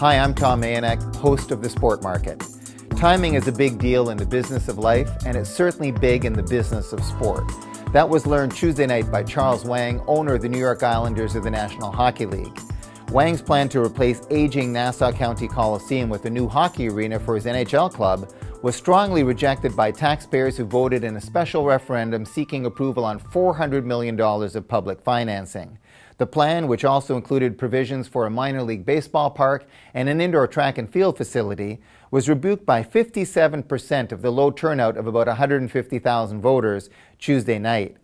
Hi, I'm Tom Mayenknecht, host of The Sport Market. Timing is a big deal in the business of life, and it's certainly big in the business of sport. That was learned Tuesday night by Charles Wang, owner of the New York Islanders of the National Hockey League. Wang's plan to replace aging Nassau County Coliseum with a new hockey arena for his NHL club was strongly rejected by taxpayers who voted in a special referendum seeking approval on $400 million of public financing. The plan, which also included provisions for a minor league baseball park and an indoor track and field facility, was rebuked by 57% of the low turnout of about 150,000 voters Tuesday night.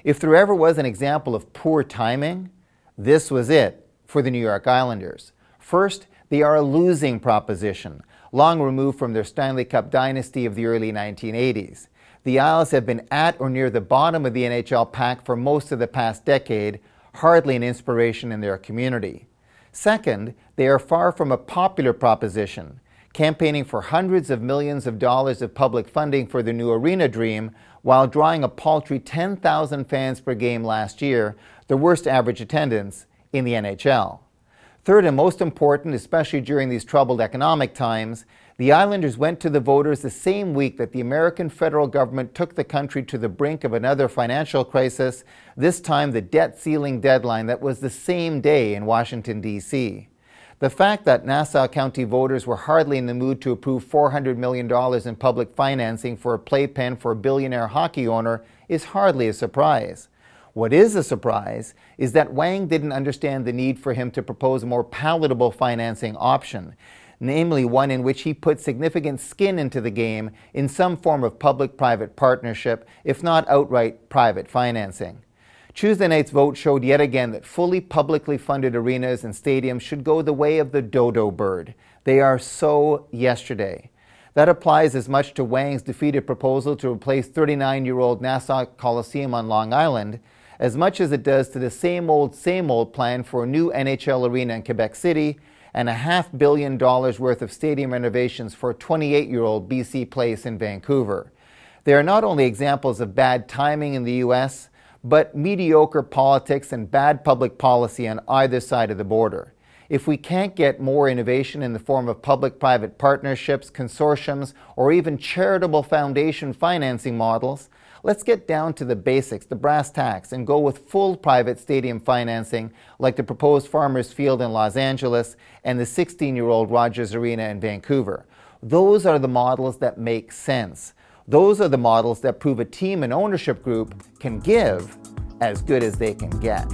If there ever was an example of poor timing, this was it for the New York Islanders. First, they are a losing proposition, long removed from their Stanley Cup dynasty of the early 1980s. The Isles have been at or near the bottom of the NHL pack for most of the past decade, hardly an inspiration in their community. Second, they are far from a popular proposition, campaigning for hundreds of millions of dollars of public funding for the new arena dream while drawing a paltry 10,000 fans per game last year, the worst average attendance in the NHL. Third, and most important, especially during these troubled economic times, the Islanders went to the voters the same week that the American federal government took the country to the brink of another financial crisis, this time the debt ceiling deadline that was the same day in Washington, D.C. The fact that Nassau County voters were hardly in the mood to approve $400 million in public financing for a playpen for a billionaire hockey owner is hardly a surprise. What is a surprise is that Wang didn't understand the need for him to propose a more palatable financing option, namely one in which he put significant skin into the game in some form of public-private partnership, if not outright private financing. Tuesday night's vote showed yet again that fully publicly funded arenas and stadiums should go the way of the Dodo bird. They are so yesterday. That applies as much to Wang's defeated proposal to replace 39-year-old Nassau Coliseum on Long Island as much as it does to the same old plan for a new NHL arena in Quebec City and a $500 million worth of stadium renovations for a 28-year-old BC Place in Vancouver. They are not only examples of bad timing in the U.S., but mediocre politics and bad public policy on either side of the border. If we can't get more innovation in the form of public-private partnerships, consortiums, or even charitable foundation financing models, let's get down to the basics, the brass tacks, and go with full private stadium financing like the proposed Farmers Field in Los Angeles and the 16-year-old Rogers Arena in Vancouver. Those are the models that make sense. Those are the models that prove a team and ownership group can give as good as they can get.